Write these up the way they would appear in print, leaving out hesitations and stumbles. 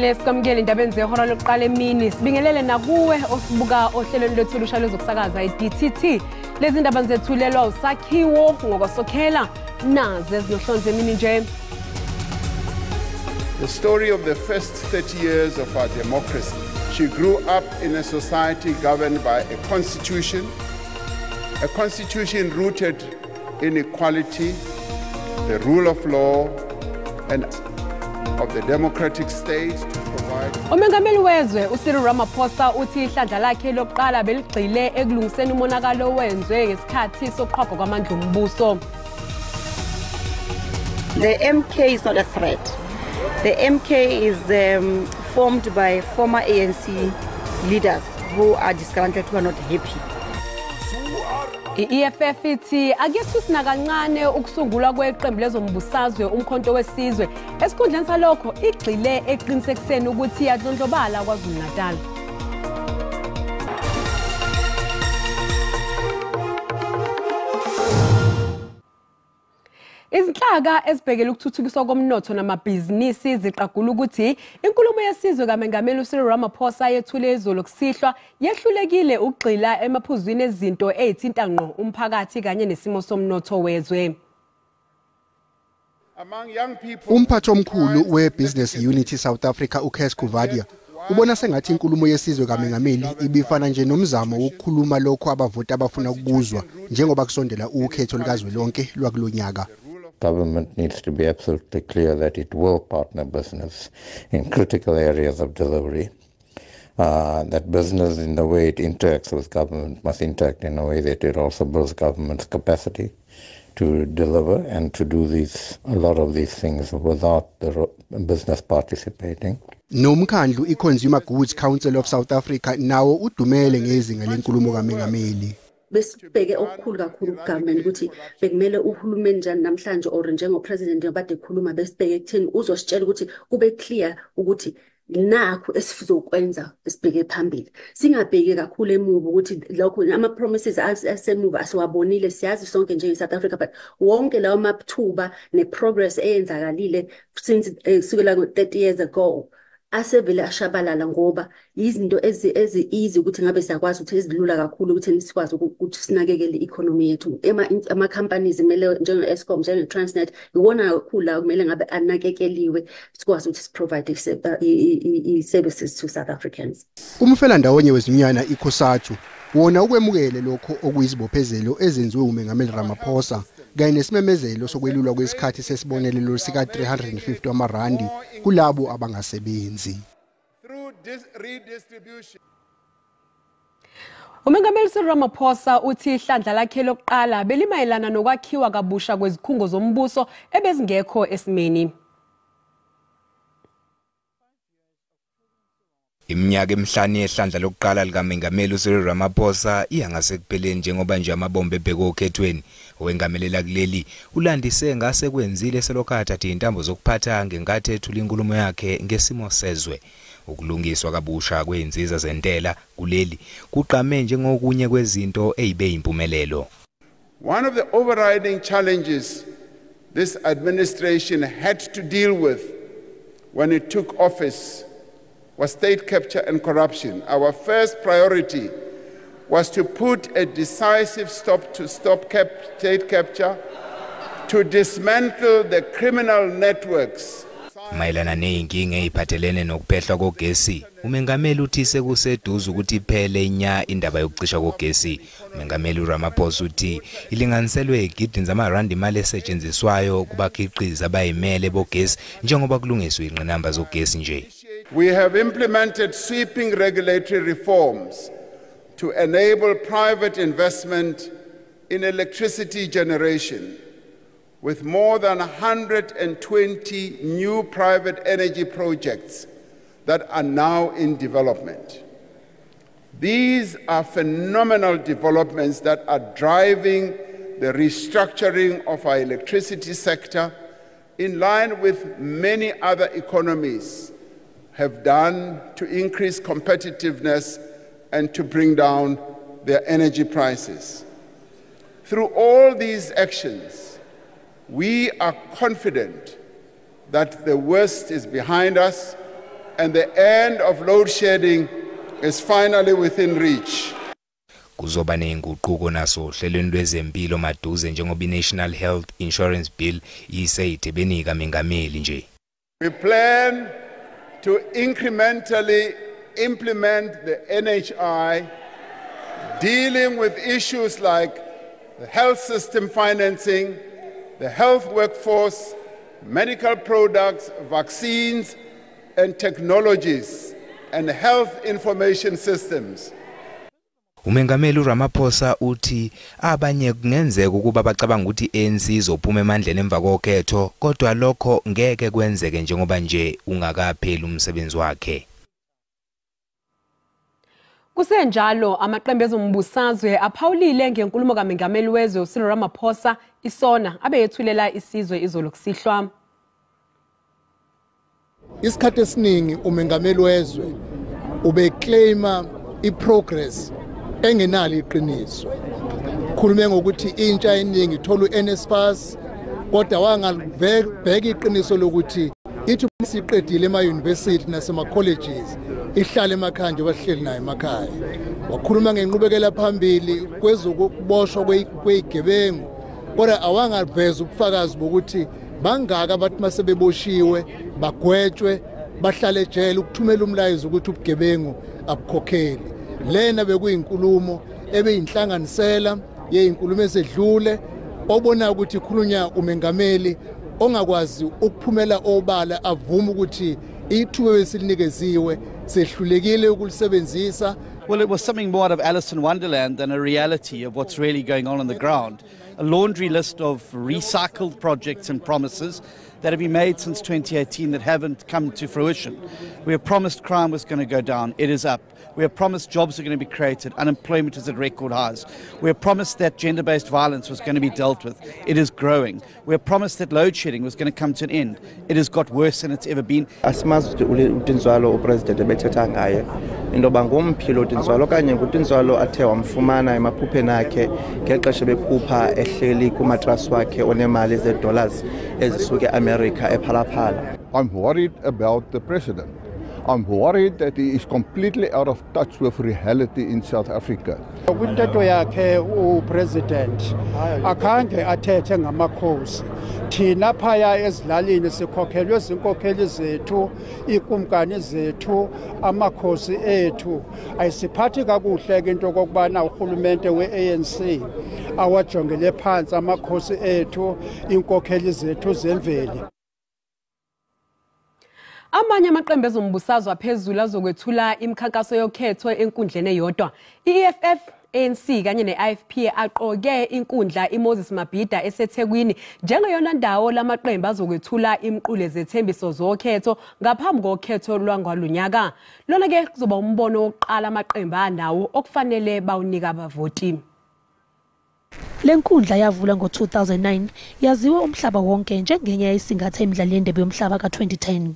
Sihlale sikamukele indaba zehora lokuqala emini sibingelele nakuwe osibuka ohlelweni lethu lusha lezokusakaza iDTT. Lezi ndaba zethulelwa usakhiwo ngokwasokhela naze ezinohlonze emini nje. The story of the first 30 years of our democracy. She grew up in a society governed by a constitution rooted in equality, the rule of law, and of the democratic state to provide. Umengameli wezwe uCyril Ramaphosa uthi ihlandla lakhe lokuqala beligxile ekulungiseni umonakalo wenzwe ngesikhathi sokuqhaqwa kwamandla ombuso. The MK is not a threat. The MK is formed by former ANC leaders who are disgruntled, who are not happy. I-EFF ithi akethu sinakancane ukusungulwa kweqembu lezombusazwe umkhonto wesizwe esikhundleni salokho igxile eqinisekiseni ukuthi yadlondlobala KwaZulu-Natal. Izinhlaka ezibhekele ukuthuthukiswa komnotho namabhizinisi ziqagula ukuthi inkulumo yesizwe kaMengameli uCyril Ramaphosa yethule izolo kusihlwa yehlulekile ukugxila emaphuzwini ezinto ezithinta ngqo umphakathi kanye nesimo somnotho wezwe. Umphathi omkhulu we-Business Unity South Africa uKes Kuvadia ubona sengathi inkulumo yesizwe kaMengameli ibifana nje nomzamo wokukhuluma lokho abavoti abafuna ukubuzwa njengoba kusondela ukhetho likazwelonke lwakulonyaka. Government needs to be absolutely clear that it will partner business in critical areas of delivery. That business, in the way it interacts with government, must interact in a way that it also builds government's capacity to deliver and to do a lot of these things without the business participating. Nomkhandlu i-Consumer Goods Council of South Africa nawo udumele ngezinga lenkulumo kaMengameli. Besibheke okukhulu kakhulu kugovernment ukuthi bekumele uhulumeni njani namhlanje or njengopresident nobade ekhuluma besibheke ekutheni uzositshela ukuthi kube clear ukuthi nakho esizokwenza esibheke phambili singabheki kakhulu emuva ukuthi lokho ama promises asemuva asiwabonile siyazi sonke nje eSouth Africa but wonke lawo maphuba neprogress eyenzakalile since sukela ngo-30 years ago asevele ashabalala ngoba izinto easy ukuthi ngabe siyakwazi ukuthi ezilula kakhulu ukuthi sikwazi ukuthi sinakekele economy yethu ama companies emele njenge Eskom njenge Transnet iwona kakhulu la kumele ngabe anakekeliwe sikwazi ukuthi provide services to South Africans. Umfela ndawonye wezinyana ikhosathu wona ukwemukele lokho okuyizibophezelo ezenziwe uMengameli Ramaphosa kanye nesimemezelo sokwelulwa kwesikhathi sesibonelelo sika 350 wamarandi kulabo abangasebenzi. Umengameli uCyril Ramaphosa uthi ihlandla lakhe lokuqala belimayelana nokwakhiwa kabusha kwezikhungo zombuso ebezingekho esimeni. Iminyaka emihlanu yehlandla lokuqala likaMengameli uCyril Ramaphosa iyangasekupheleni njengoba nje amabombe ebheke okhethweni owengamelela kuleli ulandise ngase kwenzile selokhatha intambo zokuphatha ngenkathi ethula inkulumo yakhe ngesimo sezwe. Ukulungiswa kabusha kwenziza zentela kuleli kuqame njengokunye kwezinto ezibe impumelelo. One of the overriding challenges this administration had to deal with when it took office was state capture and corruption. Our first priority was to put a decisive stop to state capture, to dismantle the criminal networks. Mayelana neyinkinga eziphathelene nokuphehlwa kogesi uMengameli uthi sekuseduze ukuthi iphele inya indaba yokucisha kogesi. uMengameli uRamaphosa uthi ilinganiselwe igidini zamarandi imali esetshenziswayo kubakhiqizi abayimele bogesi njengoba kulungiswa ingqinamba zogesi nje. We have implemented sweeping regulatory reforms to enable private investment in electricity generation, with more than 120 new private energy projects that are now in development. These are phenomenal developments that are driving the restructuring of our electricity sector in line with many other economies have done to increase competitiveness and to bring down their energy prices. Through all these actions, we are confident that the worst is behind us and the end of load shedding is finally within reach. Kuzoba nenguquko naso hlelweni lwezempilo maduze njengoba iNational Health Insurance Bill iseyitebenika mengameli nje. We plan to incrementally implement the NHI, dealing with issues like the health system financing, the health workforce, medical products, vaccines and technologies, and health information systems. Umengameli Ramaphosa uthi abanye kungenzeka ukuba bacabanga ukuthi ANC izophuma emandleni emva kokhetho kodwa lokho ngeke kwenzeke njengoba nje ungakapheli umsebenzi wakhe. Kusenjalo amaqembu ezombusazwe aphawulile ngenkulumo kaMengameli wezwe uCyril Ramaphosa isona abeyethulela isizwe izolo kusihlwa. Isikhathi esiningi umengameli wezwe ubeclaima iprogress engenalo iqiniso. Khulume ngokuthi intsha eningi ithola uNSFAS kodwa wangabheka iqiniso lokuthi ithi siqedile ema-university nasema-colleges ihlale emakhaya nje bahleli nayo emakhaya. Wakhuluma ngenqubekela phambili kwezokuboshwa kwezigebengu kodwa awangaveza ubufakazi bokuthi bangaka abantu masebeboshiwe bagwetshwe bahlale ejele ukuthumela umlayezo ukuthi ubugebengu abukhokheli. Lena bekuyinkulumo ebeyinhlanganisela yeyinkulumo esedlule obona ukuthi ikhulunywa umengameli ongakwazi ukuphumela obala avuma ukuthi ithuba besilinikezwe sehlulekile ukulisebenzisa. Well, it was something more out of Alice in Wonderland than a reality of what's really going on the ground. A laundry list of recycled projects and promises that have been made since 2018 that haven't come to fruition. We were promised crime was going to go down. It is up. We were promised jobs are going to be created. Unemployment is at record highs. We were promised that gender-based violence was going to be dealt with. It is growing. We were promised that load shedding was going to come to an end. It has got worse than it's ever been. Asimazi uTinzwalo upresident ebethetha ngaye indoba ngomphilo uTinzwalo kanye nguTinzwalo athe wamfumana emaphupheni akhe ngexesha bephupha ehleli kumatrasi wakhe onemali zedollars ezisuke eAmerica ephalaphala. I'm worried about the president. I'm worried that he is completely out of touch with reality in South Africa. Kwintetho yakhe upresident akhange athethe ngamakhosi. Thina phaya ezilalini sikhokhelwe izinkokheli zethu, ikumkani zethu, amakhosi ethu. Ayisiphathi kakuhle ke into kokubana uhulumende weANC awajongele phansi amakhosi ethu, inkokheli zethu zemveli. Amanye amaqembu ezombusazwe aphezulu azokwethula imikhankaso yokhetho enkundleni eyodwa. iEFF, ANC kanye neIFP aqoke inkundla iMoses Mabhida eseThekwini njengeyona ndawo lamaqembu azokwethula imqulu zethembiso zokhetho ngaphambi kokhetho lwangwalunyaka. Lona ke kuzoba umbono wokuqala amaqembu anawo okufanele bawunika abavoti. Lenkundla yavula ngo-2009 yaziwa umhlaba wonke njengenye yayisingathe imidlalo yendebe yomhlaba ka-2010.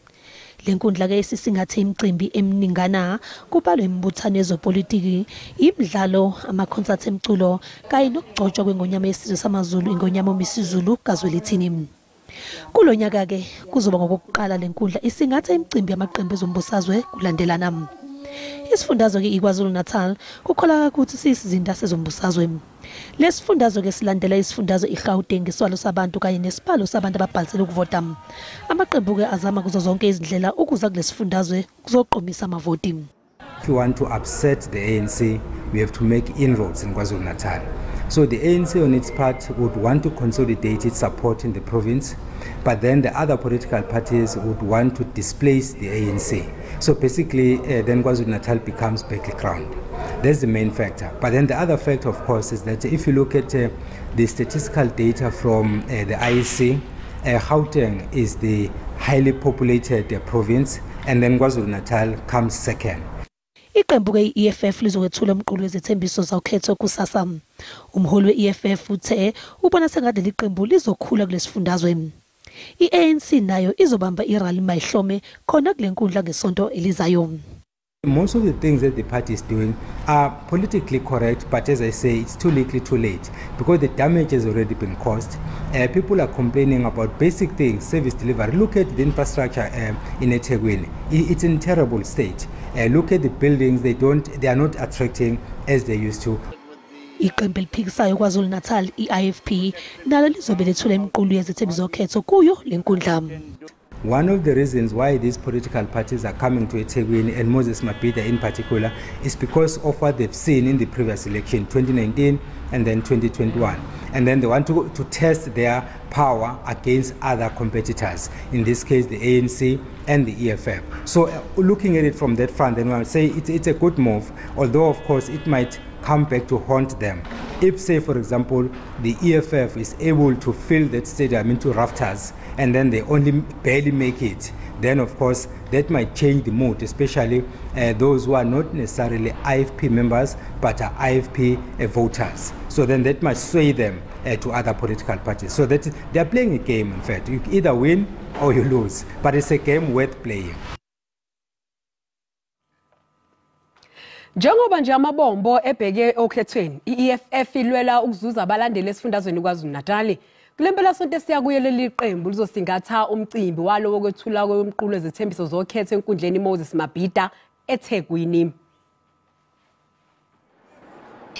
Lenkundla ke isisingathe imicimbi eminingana kubalwa imibuthano yezopolitiki, imidlalo, amakhonsathi emculo kanye nokugcotshwa kwengonyama yesizwe samaZulu ingonyama omisizulu kazwelithini. Kulonyaka ke kuzoba ngokuqala lenkundla isingathe imicimbi yamaqembu ezombusazwe kulandelana. Isifundazwe ke iKwaZulu Natal kukholakala ukuthi siyisizinda sezombusazwe. Lesifundazwe ke silandela isifundazwe iGauteng ngesibalo sabantu kanye nesibalo sabantu ababhalisele ukuvota. Amaqembu ke azama kuzo zonke izindlela ukuza kulesifundazwe kuzoqomisa amavoti. If you want to upset the ANC, we have to make inroads in KwaZulu Natal. So the ANC on its part would want to consolidate its support in the province, but then the other political parties would want to displace the ANC. So basically, then KwaZulu Natal becomes battleground. That's the main factor. But then the other factor, of course, is that if you look at the statistical data from the IEC, Gauteng is the highly populated province, and then KwaZulu Natal comes second. Iqembu ke iEFF lizokwethula umqulu wezethembiso zawukhetho kusasa. Umholi weEFF uthe ubona sengathi liqembu lizokhula kulesifundazwe. iANC nayo izobamba irally mayihlome khona kulenkundla ngesonto elizayo. Most of the things that the party is doing are politically correct, but as I say, it's too little too late because the damage has already been caused. People are complaining about basic things, service delivery. Look at the infrastructure in eThekwini. It's in terrible state. Look at the buildings, they are not attracting as they used to. Iqembu eliphikisayo KwaZulu-Natal iIFP nalo lizobe lethula imiqulu yezithembiso zokhetho kuyo lenkundla. One of the reasons why these political parties are coming to eThekwini and Moses Mabhida in particular is because of what they've seen in the previous election, 2019 and then 2021. And then they want to test their power against other competitors, in this case the ANC and the EFF. So looking at it from that front, then I would say it's a good move, although of course it might come back to haunt them. If, say, for example, the EFF is able to fill that stadium into rafters and then they only barely make it, then of course that might change the mood, especially those who are not necessarily IFP members but are IFP voters. So then that might sway them to other political parties. So that they are playing a game, in fact. You either win or you lose, but it's a game worth playing. Njengoba nje amabombo ebheke okhethweni, iEFF ilwela ukuzuza abalandeli esifundazweni KwaZulu-Natal. Kulempela sonto siya kuye leli qembu lizosingatha umcimbi walo wokwethula kwemiqulu ezithembiso zokhetho enkundleni Moses Mabhida eThekwini.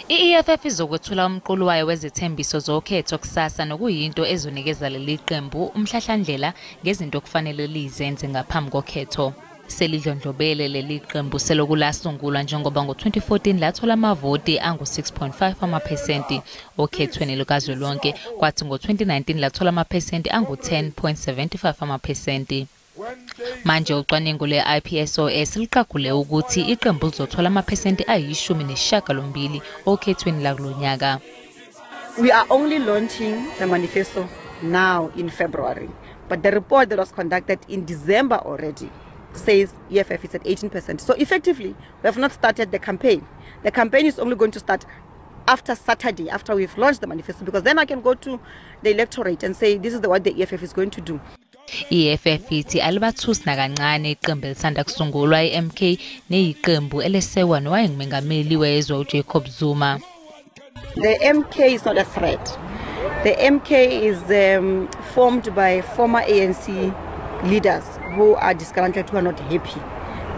iEFF izokwethula umqulu wayo wezithembiso zokhetho kusasa nokuyinto ezonikeza leli qembu umhlahlandlela ngezinto okufanele lizenze ngaphambi kokhetho. Selidlondlobele leli qembu selokulasungulwa njengoba ngo-2014 lathola amavoti angu-6.5 amaphesenti okhethweni lukazwelonke, kwathi ngo-2019 lathola amaphesenti angu-10.75 amaphesenti. Manje ucwaningo lwe-IPSOS liqagule ukuthi iqembu lizothola amaphesenti ayi-18 okhethweni lakulonyaka. We are only launching the manifesto now in February, but the report that was conducted in December already says EFF is at 18%. So effectively, we have not started the campaign. The campaign is only going to start after Saturday, after we've launched the manifesto, because then I can go to the electorate and say this is what the EFF is going to do. iEFF ithi alibathusi nakancane iqembu elisanda kusungulwa iMK neyiqembu elesekwa nowayengumengameli wezwe uJacob Zuma. The MK is not a threat. The MK is formed by former ANC leaders who are disgruntled, who are not happy.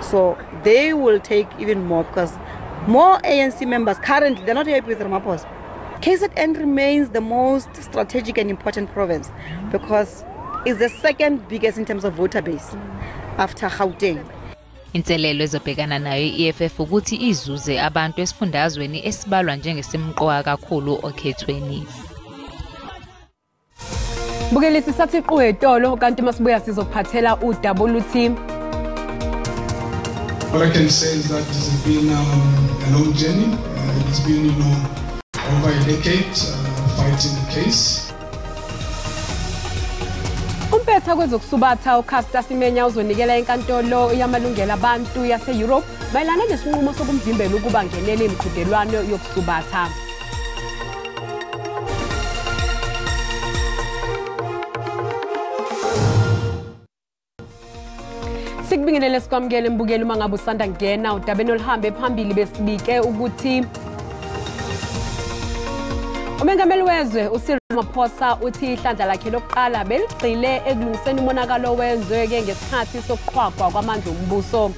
So they will take even more, because more ANC members currently, they're not happy with Ramaphosa. KZN remains the most strategic and important province because it's the second biggest in terms of voter base after Gauteng. Inselelo ezobhekana nayo iEFF ukuthi izuze abantu esifundazweni esibalwa njengesimqoka kakhulu okhethweni. Bukelisi sathi iqhu etolo kanti masibuya sizokuphathela uWT. What I can say is that this has been a long journey. It's been, over a decade fighting the case. Umpetha kwezokusubatha uCaster Semenya uzonikela enkantolo yamalungelo abantu yase-Europe mayelana nesinqumo sokumvimbela ukuba ngenele imiqhudelwano yokusubatha. Sikubingelele sikwamukele mbukeli uma ngabe usanda ngena udabeni oluhambe phambili besibike ukuthi umengameli wezwe uCyril Ramaphosa uthi ihlandla lakhe lokuqala beligxile ekulungiseni umonakalo wenzeke ngesikhathi sokuqhwagwa kwamandla ombuso.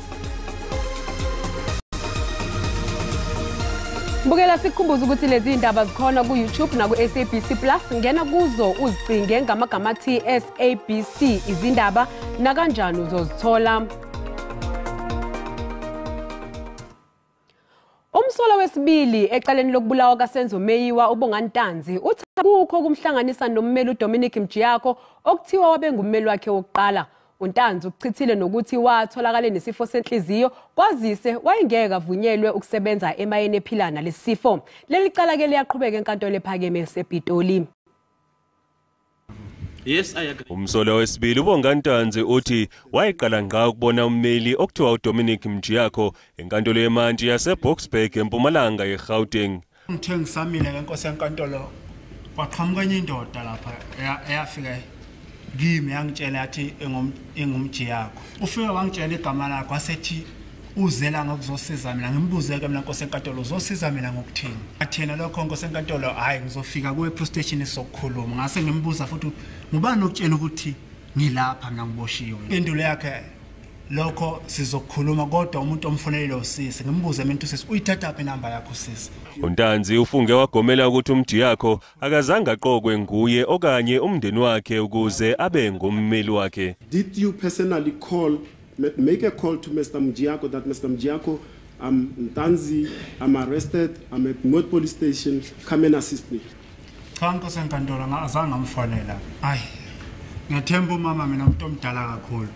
Mbukela sikhumbuza ukuthi lezi ndaba zikhona ku YouTube na ku SABC Plus, ngena kuzo uzicinge ngamagama athi SABC izindaba na kanjani uzozithola. Umsolo wesibili ecaleni lokubulawa kaSenzo Meyiwa uBongantanzi uthi akukho kumhlanganisa nommeli uDominic Mjiyako okuthiwa wabengummeli wakhe wokuqala. uNtanzi ukuchithile nokuthi watholakala nesifo senhliziyo kwazise wayengeke avunyelwe ukusebenza emayeni ephilana lesifo. Leli cala ke liyaqhubeka enkantolo ephakeme esePitoli. Yes, I agree. Umsolo wesibili uBongantanzi uthi wayeqala ngqa ukubona ummeli okuthiwa uDominic Mjiyako enkantolo yemantshi yaseBoksburg eMpumalanga eGauteng. Ngithengi samile ngenkosi yenkantolo waqhamuka enye indoda lapha eyafika kimi yangitshela yathi engumJiyako. Ufike wangitshela igama lakhe wasethi uzela ngokuzosiza mina ngimbuze ke mina Nkosi enkantolo uzosiza mina ngokuthini athena lokho Nkosi enkantolo hayi ngizofika kuwe police station sokukhuluma ngase ngimbuza futhi ngubani okutshela ukuthi ngilapha mina ngiboshiwe impendulo yakhe lokho sizokukhuluma kodwa umuntu omfonelile usisi ngimbuze mina usisi uyithatha phi inamba yakho usisi uNtanzi ufunge wagomela ukuthi umji yakho akazange aqokwe nguye okanye umndeni wakhe ukuze abe ngummeli wakhe. Did you personally make a call to Mr. Mjiako that Mr. Mjiako, Ntanzi, I'm arrested, I'm at Moat police station, come and assist me? Cha Nkosi enkantolo ngazange ngamfonela. Ayi. Ngiyathemba umama mina umuntu omdala kakhulu.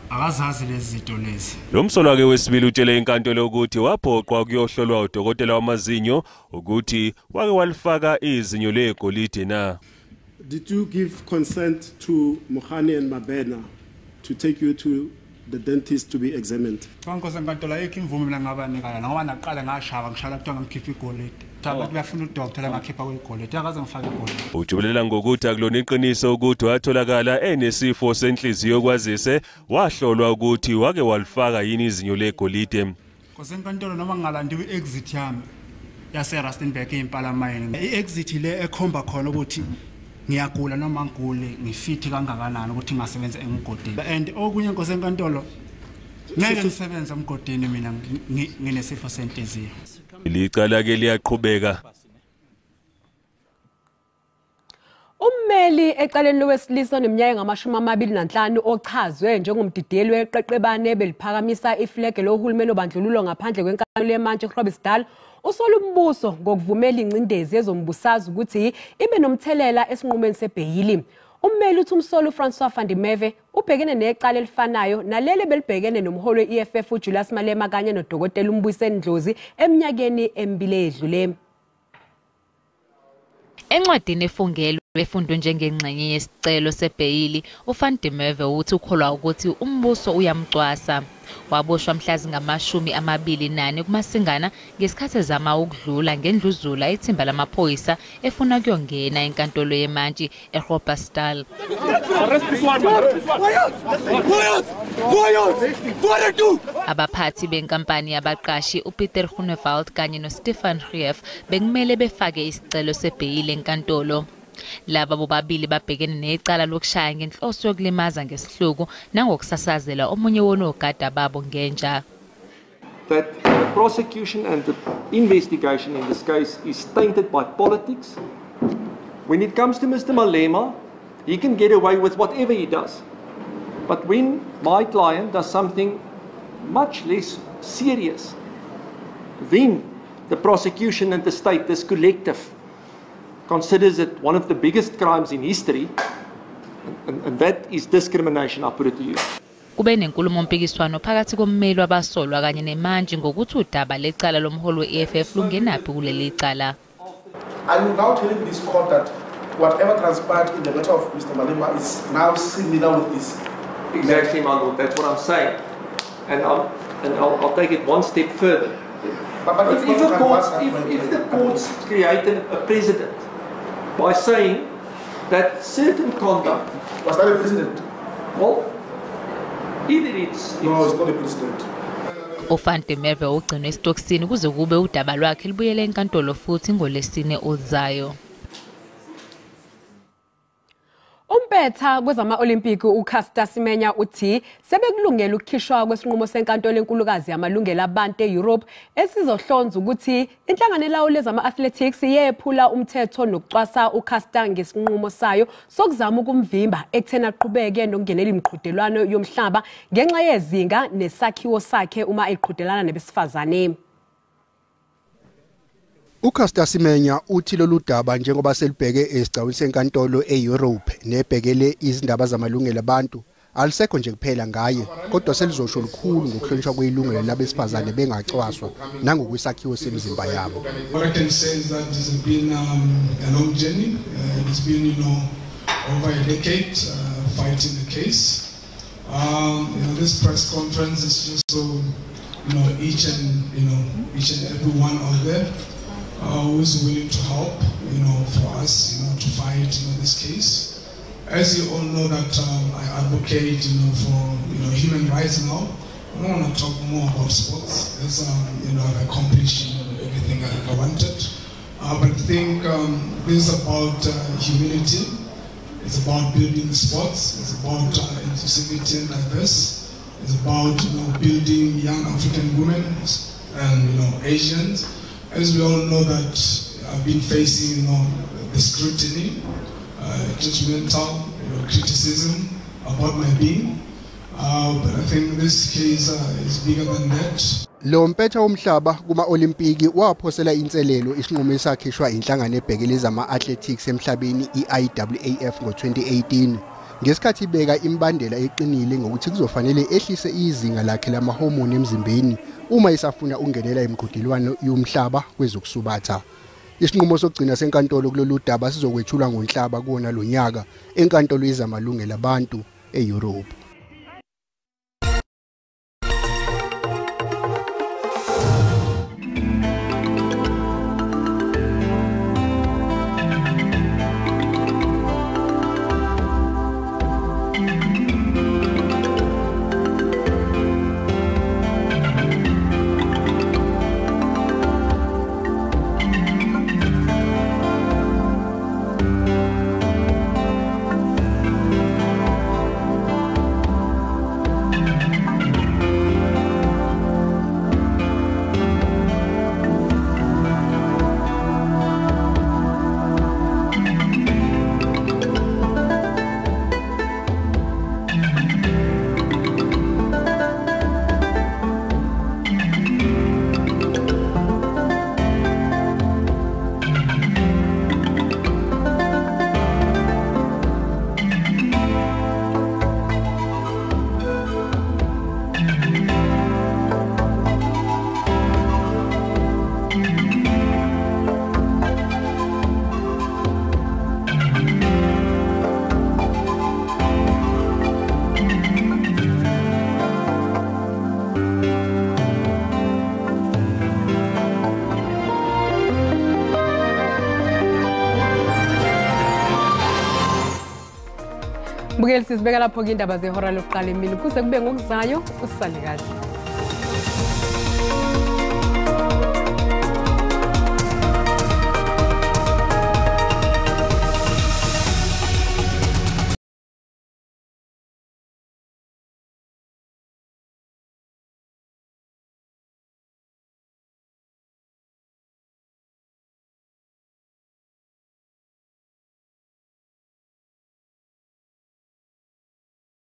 Akazazi lezi zinto lezi. Lo msolo ke wesibili utshele inkantolo ukuthi waphoqwa ukuyohlolwa udokotela wamazinyo ukuthi wake walifaka izinyo legolide na. Did you give consent to Mohani and Mabena to take you to the dentist to be examined? Cha Nkosi enkantolo ayikho imvume mina ngabanika yona ngoba naqala ngashaba ngishala kuthiwa ngikhipha igolide. Abantu bafuna udokotela ngakhipha kwegolide akaze ngifake igolide. Ujubulela ngokuthi akulona iqiniso ukuthi watholakala enesifo senhliziyo kwazise wahlolwa ukuthi wake walifaka yini izinyo legolide. Nkosi enkantolo noma ngalandiwe exit yami yase Rustenburg eImpala Mine. I-exit le ekhomba khona ukuthi ngiyagula noma ngigule ngifithi kangakanani ukuthi ngasebenza engigodini. And okunye Nkosi enkantolo ngeke ngisebenza emgodini mina nginesifo senhliziyo. Licala ke liyaqhubeka. Ummeli eqaleni lowesilisa neminyaka engama-25 ochazwe njengomdideli weqeqebane beliphakamisa iflege lohulumeni obandlululo ngaphandle kwenkantolo yemantshi eGroblersdal usola umbuso ngokuvumela ingcindezi yezombusazwe ukuthi ibe nomthelela esinqumeni sebheyili. Ummeli uthi umsolo uFrancois van der Merwe ubhekene necala elifanayo naleli belibhekene nomholo we-EFF uJulius Malema kanye nodokotela uMbuyiseni Dlozi eminyakeni emibili edlule. Encwadini efungelwe befundo njengengxenye yesicelo sebheyili uVan der Merwe uthi ukholwa ukuthi umbuso uyamcwasa. Waboshwa mhla zinga-24 kuMasingana ngesikhathi ezama ukudlula ngendluzula ethimba lamaphoyisa efuna kuyongena enkantolo yemantshi eGroblersdal. Abaphathi benkampani yabaqashi uPieter Groenewald kanye noStefan Greef bekumele befake isicelo sebheyili enkantolo. Laba bobabili babhekene necala lokushaya ngenhloso yokulimaza ngesihluku nangokusasazela omunye wonogada babo ngenja. That the prosecution and the investigation in this case is tainted by politics. When it comes to Mr. Malema, he can get away with whatever he does. But when my client does something much less serious, then the prosecution and the state, this collective, considers it one of the biggest crimes in history, and that is discrimination, I put it to you. Kube nenkulumo mpikiswano phakathi kommeli wabasolwa kanye nemantshi ngokuthi udaba lecala lomholo we-EFF lungenaphi kuleli cala. I will now tell this court that whatever transpired in the matter of Mr. Malema is now similar with this. Exactly, my lord. That's what I'm saying, and I'll take it one step further. But if the courts created a precedent by saying that certain conduct was that a precedent? Well, either it's no, it's not a precedent. uVan der Merwe ugcinwe esitokisini kuze kube udaba lwakhe libuyele enkantolo futhi ngoLwesine oluzayo. Umpetha kwezama-Olimpiki uCaster Semenya uthi sebekulungela ukukhishwa kwesinqumo senkantolo enkulukazi yamalungelo abantu eEurope esizohlonza ukuthi inhlangano elawula ezama-athletics yephula umthetho nokucwasa uCaster ngesinqumo sayo sokuzama ukumvimba ekutheni aqhubeke nokungenela imiqhudelwano yomhlaba ngenxa yezinga nesakhiwo sakhe uma eqhudelana nabesifazane. uCaster Semenya uthi lolu daba njengoba selibheke esigcawini senkantolo eEurope nebhekele izindaba zamalungelo abantu alisekho nje kuphela ngaye kodwa selizosho lukhulu ngokuhlonishwa kwezilungelo labesifazane bengacwaswa nangokwisakhiwo semizimba yabo. What I can say is that this has been a long journey. It's been, over a decade fighting the case. This press conference is just so, each and every one out there who's willing to help, for us, to fight, this case. As you all know that I advocate, for, human rights now, I don't want to talk more about sports, as I've accomplished everything I wanted. But I think this is about humility. It's about building sports. It's about inclusivity and diverse. It's about building young African women and Asians. As we all know that I've been facing the scrutiny, judgmental criticism about my being. But I think this case is bigger than that. Lo mpetha womhlaba kuma Olimpiki waphosela inselelo isinqumo esakhishwa inhlangano ebhekeleza ama-athletics emhlabeni i-IAAF ngo-2018 ngesikhathi ibeka imbandela eqinile ngokuthi kuzofanele ehlise izinga lakhe lamahormone emzimbeni uma isafuna ungenela imiqhudelwano yomhlaba kwezokusubatha. Isinqumo sokugcina senkantolo kulolu daba sizokwethulwa ngoNhlaba kuwona lo nyaka enkantolo yezamalungelo abantu eEurope. Bukeli sizibeka lapho ke indaba zehora lokuqala emini kuze kube ngokuzayo usale kahle.